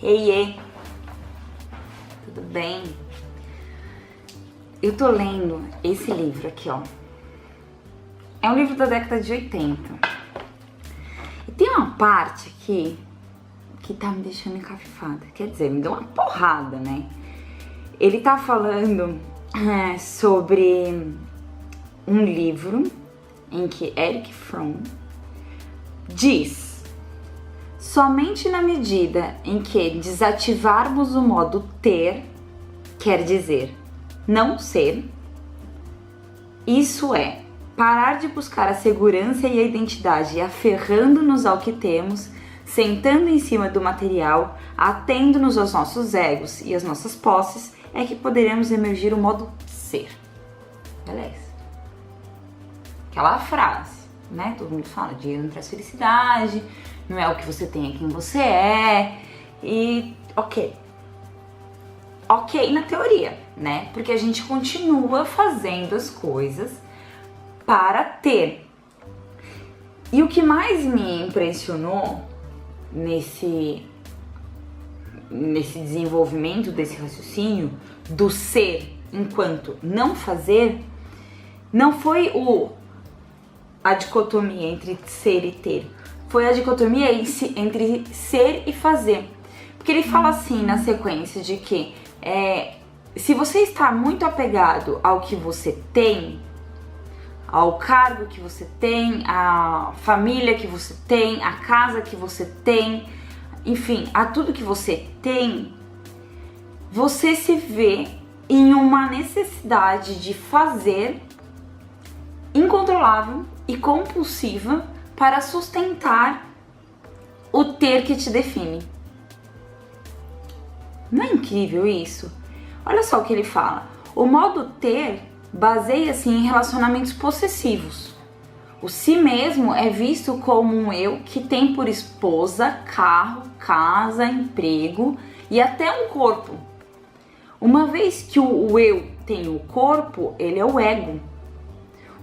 Heiê, tudo bem? Eu tô lendo esse livro aqui, ó. É um livro da década de 80. E tem uma parte aqui que tá me deixando encafifada. Quer dizer, me deu uma porrada, né? Ele tá falando sobre um livro em que Erich Fromm diz: somente na medida em que desativarmos o modo ter, quer dizer, não ser, isso é, parar de buscar a segurança e a identidade aferrando-nos ao que temos, sentando em cima do material, atendo-nos aos nossos egos e às nossas posses, é que poderemos emergir o modo ser. Beleza. Aquela frase, né? Todo mundo fala, dinheiro não traz felicidade, não é o que você tem, é quem você é. E ok na teoria, né? Porque a gente continua fazendo as coisas para ter. E o que mais me impressionou nesse desenvolvimento desse raciocínio do ser enquanto não fazer, não foi a dicotomia entre ser e ter, foi a dicotomia entre ser e fazer. Porque ele fala assim na sequência de que se você está muito apegado ao que você tem, ao cargo que você tem, à família que você tem, à casa que você tem, enfim, a tudo que você tem, você se vê em uma necessidade de fazer incontrolável e compulsiva para sustentar o ter que te define. Não é incrível isso? Olha só o que ele fala. O modo ter baseia-se em relacionamentos possessivos. O si mesmo é visto como um eu que tem por esposa, carro, casa, emprego e até um corpo. Uma vez que o eu tem o corpo, ele é o ego.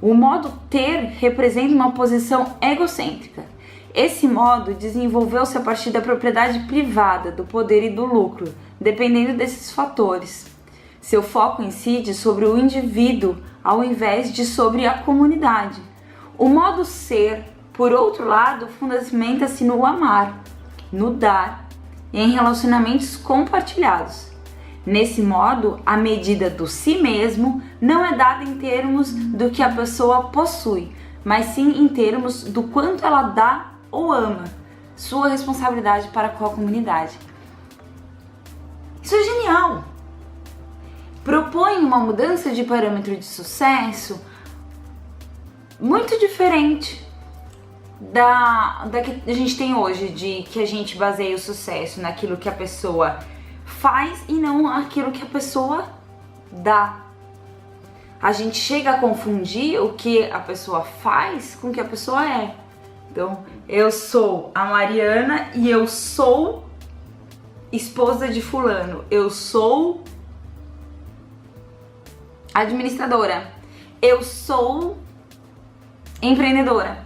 O modo ter representa uma posição egocêntrica. Esse modo desenvolveu-se a partir da propriedade privada, do poder e do lucro, dependendo desses fatores. Seu foco incide sobre o indivíduo ao invés de sobre a comunidade. O modo ser, por outro lado, fundamenta-se no amar, no dar e em relacionamentos compartilhados. Nesse modo, a medida do si mesmo não é dada em termos do que a pessoa possui, mas sim em termos do quanto ela dá ou ama, sua responsabilidade para com a comunidade. Isso é genial! Propõe uma mudança de parâmetro de sucesso muito diferente da que a gente tem hoje, de que a gente baseia o sucesso naquilo que a pessoa faz e não aquilo que a pessoa dá. A gente chega a confundir o que a pessoa faz com o que a pessoa é. Então, eu sou a Mariana e eu sou esposa de fulano. Eu sou administradora. Eu sou empreendedora.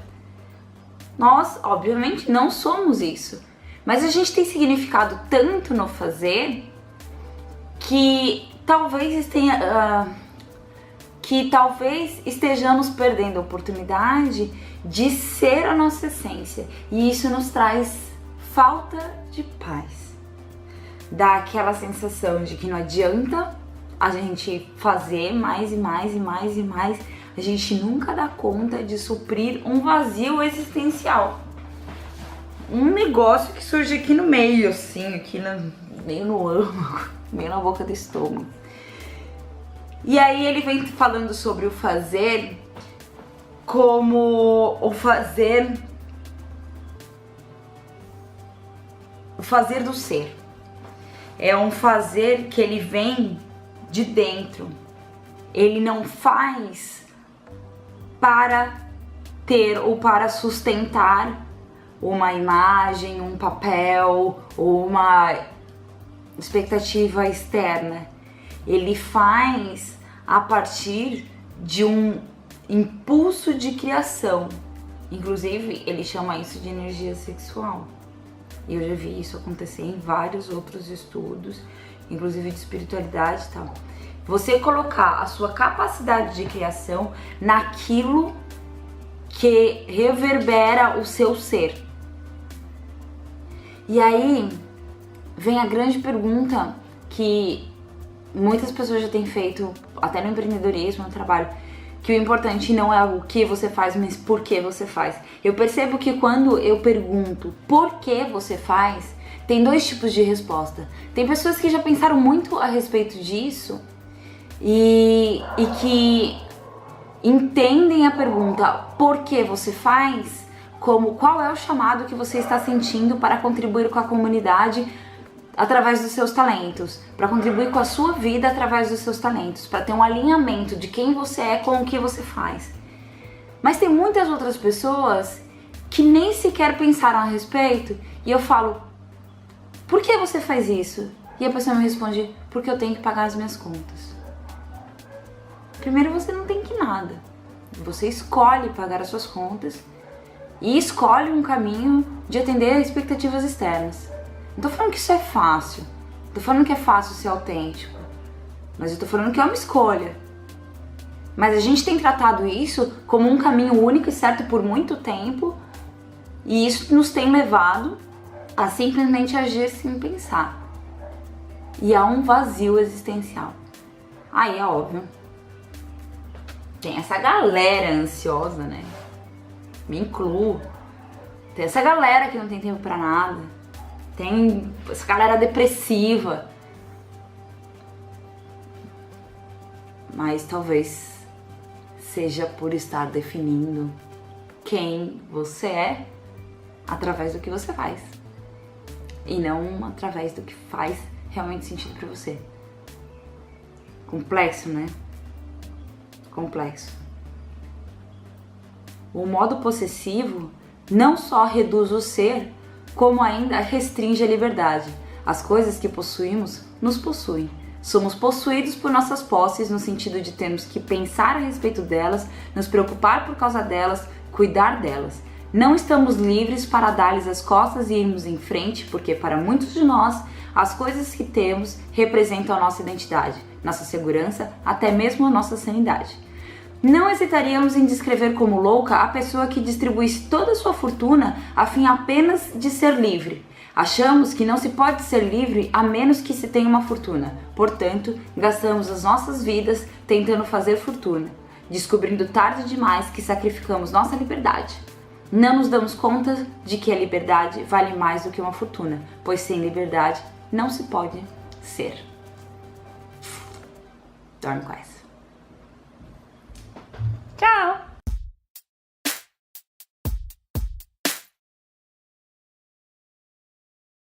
Nós, obviamente, não somos isso. Mas a gente tem significado tanto no fazer que talvez estejamos perdendo a oportunidade de ser a nossa essência. E isso nos traz falta de paz. Dá aquela sensação de que não adianta a gente fazer mais e mais e mais e mais. A gente nunca dá conta de suprir um vazio existencial. Um negócio que surge aqui no meio, assim, meio no âmago, meio na boca do estômago. E aí ele vem falando sobre o fazer como o fazer do ser. É um fazer que ele vem de dentro. Ele não faz para ter ou para sustentar uma imagem, um papel ou uma expectativa externa. Ele faz a partir de um impulso de criação. Inclusive, ele chama isso de energia sexual. E eu já vi isso acontecer em vários outros estudos, inclusive de espiritualidade e tal. Você colocar a sua capacidade de criação naquilo que reverbera o seu ser. E aí vem a grande pergunta que muitas pessoas já têm feito, até no empreendedorismo, no trabalho, que o importante não é o que você faz, mas por que você faz. Eu percebo que quando eu pergunto por que você faz, tem dois tipos de resposta. Tem pessoas que já pensaram muito a respeito disso e que entendem a pergunta por que você faz como qual é o chamado que você está sentindo para contribuir com a comunidade através dos seus talentos, para contribuir com a sua vida através dos seus talentos, para ter um alinhamento de quem você é com o que você faz. Mas tem muitas outras pessoas que nem sequer pensaram a respeito e eu falo, por que você faz isso? E a pessoa me responde, porque eu tenho que pagar as minhas contas. Primeiro, você não tem que nada. Você escolhe pagar as suas contas e escolhe um caminho de atender a expectativas externas. Não tô falando que isso é fácil. Tô falando que é fácil ser autêntico. Mas eu tô falando que é uma escolha. Mas a gente tem tratado isso como um caminho único e certo por muito tempo. E isso nos tem levado a simplesmente agir sem pensar. E há um vazio existencial. Aí é óbvio. Tem essa galera ansiosa, né? Me incluo. Tem essa galera que não tem tempo pra nada. Tem essa galera depressiva. Mas talvez seja por estar definindo quem você é através do que você faz. E não através do que faz realmente sentido pra você. Complexo, né? Complexo. O modo possessivo não só reduz o ser, como ainda restringe a liberdade. As coisas que possuímos nos possuem. Somos possuídos por nossas posses no sentido de termos que pensar a respeito delas, nos preocupar por causa delas, cuidar delas. Não estamos livres para dar-lhes as costas e irmos em frente, porque para muitos de nós, as coisas que temos representam a nossa identidade, nossa segurança, até mesmo a nossa sanidade. Não hesitaríamos em descrever como louca a pessoa que distribuísse toda a sua fortuna a fim apenas de ser livre. Achamos que não se pode ser livre a menos que se tenha uma fortuna. Portanto, gastamos as nossas vidas tentando fazer fortuna, descobrindo tarde demais que sacrificamos nossa liberdade. Não nos damos conta de que a liberdade vale mais do que uma fortuna, pois sem liberdade não se pode ser. Dorme com essa.